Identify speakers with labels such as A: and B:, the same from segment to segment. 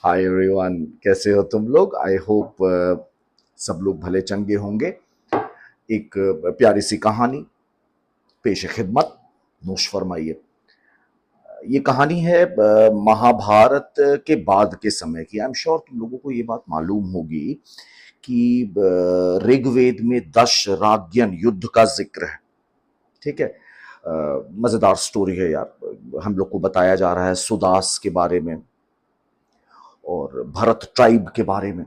A: Hi everyone, कैसे हो तुम लोग? आई होप सब लोग भले चंगे होंगे। एक प्यारी सी कहानी पेश खिदमत, नोश फरमाइए। ये कहानी है महाभारत के बाद के समय की। आई एम श्योर तुम लोगों को ये बात मालूम होगी कि ऋग्वेद में दश राग्यन युद्ध का जिक्र है। ठीक है। मजेदार स्टोरी है यार। हम लोग को बताया जा रहा है सुदास के बारे में और भरत ट्राइब के बारे में।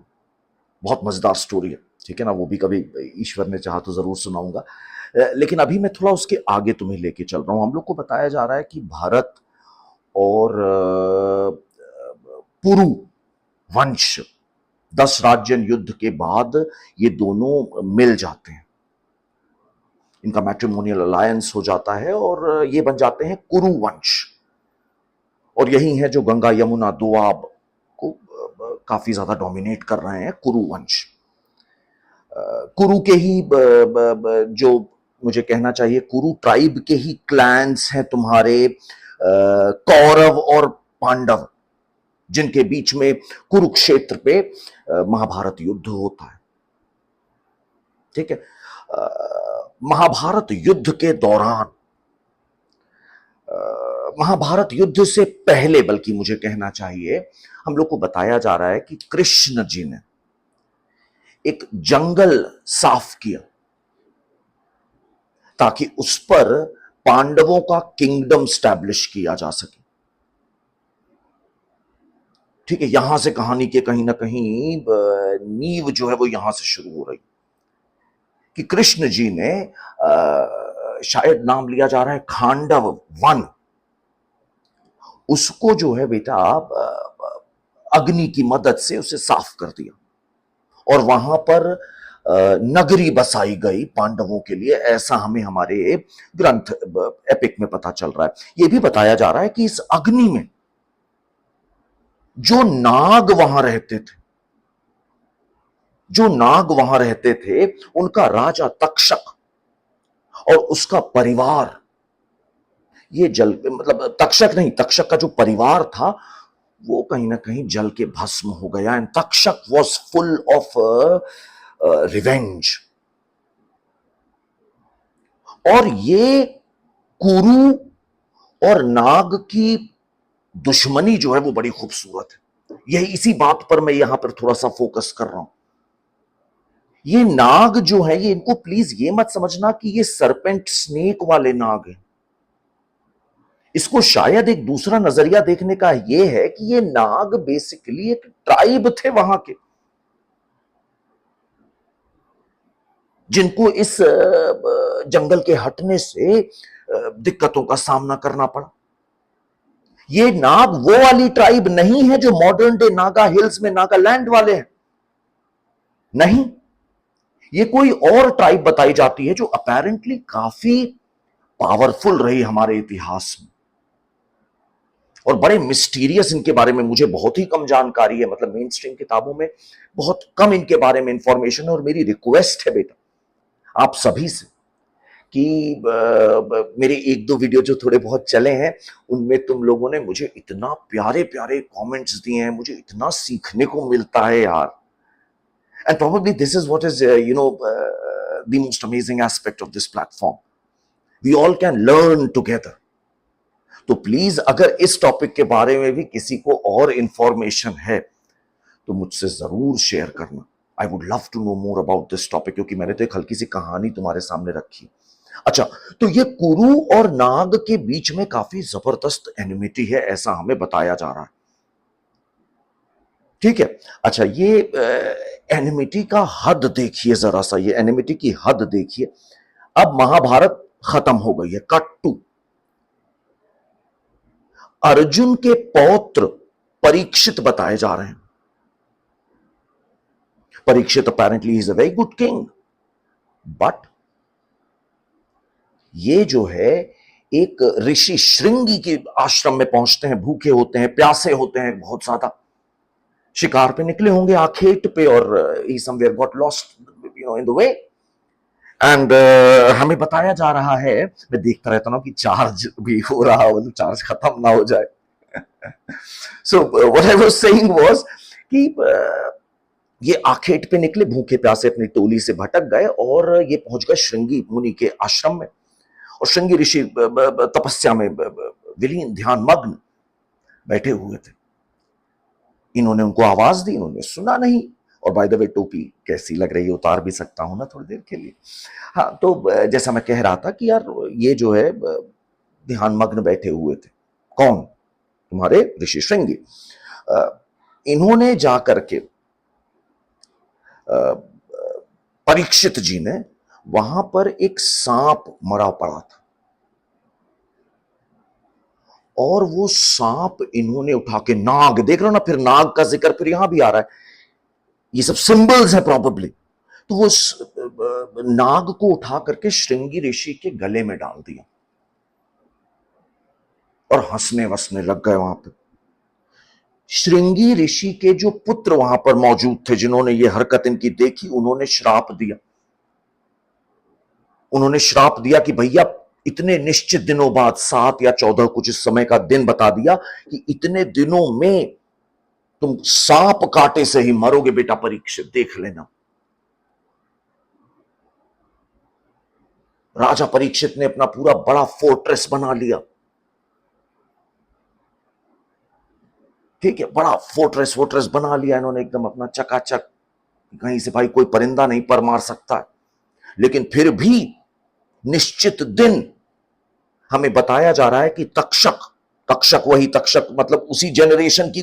A: बहुत मजेदार स्टोरी है। ठीक है ना, वो भी कभी ईश्वर ने चाहा तो जरूर सुनाऊंगा। लेकिन अभी मैं थोड़ा उसके आगे तुम्हें लेके चल रहा हूं। हम लोग को बताया जा रहा है कि भारत और पुरु वंश 10 राज्यन युद्ध के बाद ये दोनों मिल जाते हैं। इनका मैट्रिमोनियल अलायंस हो जाता है और ये बन जाते हैं कुरु वंश। और यही है जो गंगा यमुना दोआब को काफी ज्यादा डोमिनेट कर रहे हैं, कुरु वंश। कुरु के ही जो मुझे कहना चाहिए, कुरु ट्राइब के ही क्लैंस हैं तुम्हारे कौरव और पांडव, जिनके बीच में कुरुक्षेत्र पे महाभारत युद्ध होता है। ठीक है। महाभारत युद्ध के दौरान, महाभारत युद्ध से पहले बल्कि मुझे कहना चाहिए, हम लोग को बताया जा रहा है कि कृष्ण जी ने एक जंगल साफ किया ताकि उस पर पांडवों का किंगडम स्टैब्लिश किया जा सके। ठीक है। यहां से कहानी के कहीं ना कहीं नींव जो है वो यहां से शुरू हो रही कि कृष्ण जी ने शायद नाम लिया जा रहा है खांडव वन, उसको जो है बेटा अग्नि की मदद से उसे साफ कर दिया और वहां पर नगरी बसाई गई पांडवों के लिए। ऐसा हमें हमारे ग्रंथ एपिक में पता चल रहा है। यह भी बताया जा रहा है कि इस अग्नि में जो नाग वहां रहते थे, जो नाग वहां रहते थे, उनका राजा तक्षक और उसका परिवार, ये जल मतलब तक्षक नहीं, तक्षक का जो परिवार था वो कहीं ना कहीं जल के भस्म हो गया। And Takshak was full of revenge. और ये कुरु और नाग की दुश्मनी जो है वो बड़ी खूबसूरत है। यही इसी बात पर मैं यहां पर थोड़ा सा फोकस कर रहा हूं। ये नाग जो है, ये इनको प्लीज ये मत समझना कि ये सरपेंट स्नेक वाले नाग हैं। इसको शायद एक दूसरा नजरिया देखने का ये है कि ये नाग बेसिकली एक ट्राइब थे वहां के, जिनको इस जंगल के हटने से दिक्कतों का सामना करना पड़ा। ये नाग वो वाली ट्राइब नहीं है जो मॉडर्न डे नागा हिल्स में नागालैंड वाले हैं। नहीं, ये कोई और ट्राइब बताई जाती है जो अपेरेंटली काफी पावरफुल रही हमारे इतिहास में और बड़े मिस्टीरियस। इनके बारे में मुझे बहुत ही कम जानकारी है। मतलब मेन स्ट्रीम किताबों में बहुत कम इनके बारे में इंफॉर्मेशन है। और मेरी रिक्वेस्ट है बेटा आप सभी से कि मेरे एक दो वीडियो जो थोड़े बहुत चले हैं उनमें तुम लोगों ने मुझे इतना प्यारे प्यारे कमेंट्स दिए हैं, मुझे इतना सीखने को मिलता है यार। And probably this is what is the most amazing aspect of this platform. We all can learn together. तो प्लीज अगर इस टॉपिक के बारे में भी किसी को और इंफॉर्मेशन है तो मुझसे जरूर शेयर करना। I would love to know more about this topic, क्योंकि मैंने तो एक हल्की सी कहानी तुम्हारे सामने रखी। अच्छा, तो ये कुरु और नाग के बीच में काफी जबरदस्त एनिमिटी है, ऐसा हमें बताया जा रहा है। ठीक है। अच्छा, ये एनिमिटी का हद देखिए जरा सा, ये एनिमिटी की हद देखिए। अब महाभारत खत्म हो गई है, कट टू अर्जुन के पौत्र परीक्षित बताए जा रहे हैं। Parikshit apparently is a very good king, but ये जो है एक ऋषि श्रृंगी के आश्रम में पहुंचते हैं, भूखे होते हैं, प्यासे होते हैं, बहुत ज्यादा शिकार पे निकले होंगे आखेट पे, और he somewhere got lost in the way. And हमें बताया जा रहा है, मैं देखता रहता हूं कि चार्ज भी हो रहा हो, तो चार्ज खत्म ना हो जाए। So what I was saying was कि ये आखेट पे निकले, भूखे प्यासे अपनी टोली से भटक गए और ये पहुंच गए श्रृंगी मुनि के आश्रम में। और श्रृंगी ऋषि तपस्या में विलीन, ध्यान मग्न बैठे हुए थे। इन्होंने उनको आवाज दी, इन्होंने सुना नहीं। और बाय द वे, टोपी कैसी लग रही है, उतार भी सकता हूं ना थोड़ी देर के लिए। हाँ, तो जैसा मैं कह रहा था कि यार ये जो है ध्यान मग्न बैठे हुए थे। कौन? तुम्हारे ऋषि श्रृंगी। इन्होंने जाकर के परीक्षित जी ने, वहां पर एक सांप मरा पड़ा था और वो सांप इन्होंने उठा के, नाग देख रहे हो ना, फिर नाग का जिक्र फिर यहां भी आ रहा है, ये सब सिंबल्स है प्रॉबेबली। तो वो नाग को उठा करके श्रृंगी ऋषि के गले में डाल दिया और हंसने वसने लग गए वहां पे। श्रृंगी ऋषि के जो पुत्र वहां पर मौजूद थे, जिन्होंने ये हरकत इनकी देखी, उन्होंने श्राप दिया। उन्होंने श्राप दिया कि भैया इतने निश्चित दिनों बाद, 7 या 14 कुछ इस समय का दिन बता दिया, कि इतने दिनों में तुम सांप काटे से ही मरोगे बेटा परीक्षित, देख लेना। राजा परीक्षित ने अपना पूरा बड़ा फोर्ट्रेस बना लिया। ठीक है, बड़ा फोर्ट्रेस बना लिया इन्होंने एकदम अपना चकाचक, कहीं से भाई कोई परिंदा नहीं पर मार सकता है। लेकिन फिर भी निश्चित दिन हमें बताया जा रहा है कि तक्षक, तक्षक वही तक्षक मतलब उसी जनरेशन की,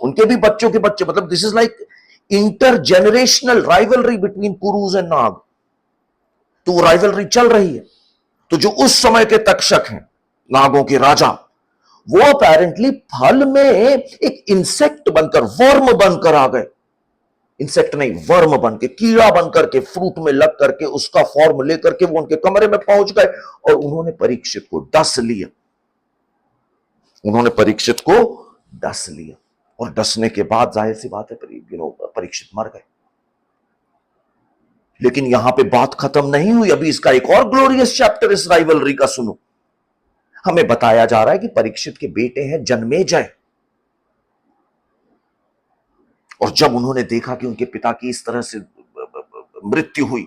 A: उनके भी बच्चों के बच्चे, मतलब this is like inter generational rivalry between पुरुष एंड नाग। तो वो राइवलरी चल रही है। तो जो उस समय के तक्षक हैं, नागों के राजा, वो अपेरेंटली फल में एक इंसेक्ट बनकर, वर्म बनकर आ गए। इंसेक्ट नहीं, वर्म बन के, कीड़ा बनकर के, फ्रूट में लग करके उसका फॉर्म लेकर के वो उनके कमरे में पहुंच गए और उन्होंने परीक्षित को डस लिया। उन्होंने परीक्षित को डस लिया और डसने के बाद जाहिर सी बात है परीक्षित मर गए। लेकिन यहां पे बात खत्म नहीं हुई, अभी इसका एक और ग्लोरियस चैप्टर इस राइवलरी का सुनो। हमें बताया जा रहा है कि परीक्षित के बेटे हैं जन्मेजय। और जब उन्होंने देखा कि उनके पिता की इस तरह से मृत्यु हुई,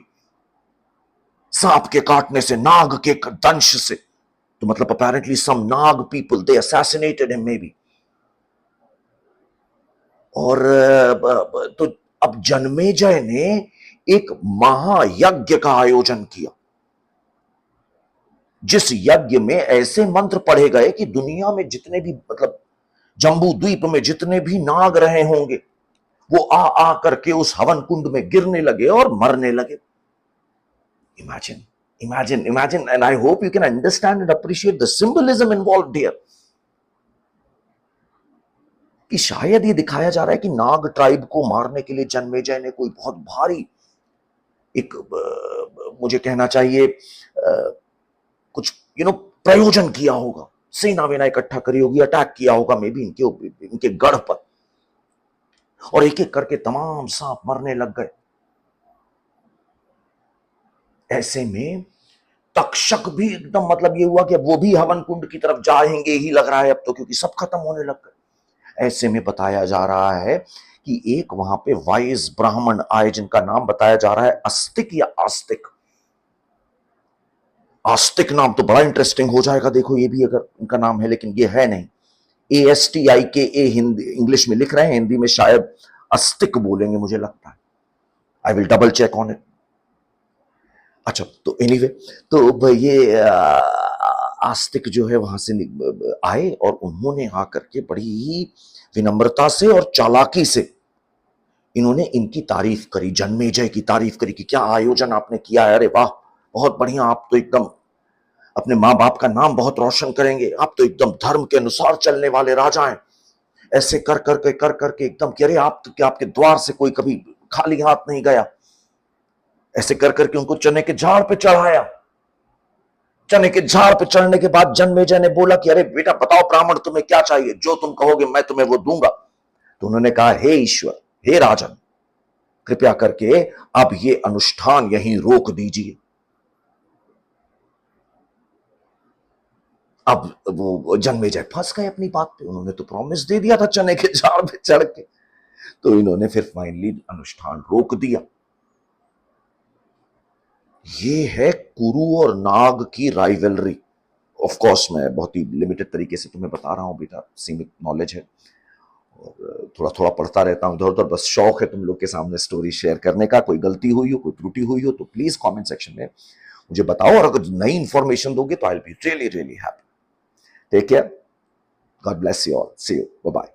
A: सांप के काटने से, नाग के दंश से, तो मतलब apparently some Naga people they assassinated him maybe. और तो अब जन्मेजय ने एक महायज्ञ का आयोजन किया, जिस यज्ञ में ऐसे मंत्र पढ़े गए कि दुनिया में जितने भी, मतलब जम्बू द्वीप में जितने भी नाग रहे होंगे, वो आ करके उस हवन कुंड में गिरने लगे और मरने लगे। Imagine, imagine, imagine, and I hope you can understand and appreciate the symbolism involved here. कि शायद ये दिखाया जा रहा है कि नाग ट्राइब को मारने के लिए जन्मेजय ने कोई बहुत भारी एक, मुझे कहना चाहिए, कुछ प्रयोजन किया होगा, सेना वेना इकट्ठा करी होगी, अटैक किया होगा मे बी इनके गढ़ पर, और एक एक करके तमाम सांप मरने लग गए। ऐसे में तक्षक भी एकदम, मतलब ये हुआ कि वो भी हवन कुंड की तरफ जाएंगे ही लग रहा है अब तो, क्योंकि सब खत्म होने लग गए। ऐसे में बताया जा रहा है कि एक वहां पे वाइस ब्राह्मण आए, जिनका नाम बताया जा रहा है अस्तिक या आस्तिक। आस्तिक नाम तो बड़ा इंटरेस्टिंग हो जाएगा, देखो ये भी अगर उनका नाम है, लेकिन ये है नहीं। ASTIKA हिंदी, इंग्लिश में लिख रहे हैं, हिंदी में शायद अस्तिक बोलेंगे मुझे लगता है। I will double check on it. अच्छा, तो एनीवे, तो ये आस्तिक जो है वहां से आए और उन्होंने आकर के बड़ी ही विनम्रता से और चालाकी से इन्होंने इनकी तारीफ करी, जन्मेजय की तारीफ करी कि क्या आयोजन आपने किया है, अरे वाह बहुत बढ़िया, आप तो एकदम अपने माँ बाप का नाम बहुत रोशन करेंगे, आप तो एकदम धर्म के अनुसार चलने वाले राजा हैं। ऐसे कर करके एकदम कि अरे आप तो, क्या आपके द्वार से कोई कभी खाली हाथ नहीं गया। ऐसे कर करके उनको चने के झाड़ पे चढ़ाया। चने के झाड़ पे चढ़ने के बाद जन्मेजय ने बोला कि अरे बेटा बताओ ब्राह्मण तुम्हें क्या चाहिए, जो तुम कहोगे मैं तुम्हें वो दूंगा। तो उन्होंने कहा, हे ईश्वर, हे राजन, कृपया करके अब ये अनुष्ठान यहीं रोक दीजिए। अब वो जन्मेजय फंस गए अपनी बात पे, उन्होंने तो प्रॉमिस दे दिया था चने के झाड़ पे चढ़ के, तो इन्होंने फिर फाइनली अनुष्ठान रोक दिया। ये है कुरु और नाग की राइवलरी। ऑफ कोर्स मैं बहुत ही लिमिटेड तरीके से तुम्हें बता रहा हूं बेटा, सीमित नॉलेज है और थोड़ा थोड़ा पढ़ता रहता हूं इधर उधर, बस शौक है तुम लोग के सामने स्टोरी शेयर करने का। कोई गलती हुई हो, कोई त्रुटि हुई हो तो प्लीज कमेंट सेक्शन में मुझे बताओ, और अगर नई इंफॉर्मेशन दोगे तो I will be really really happy. Take care, God bless you all, see you, bye bye.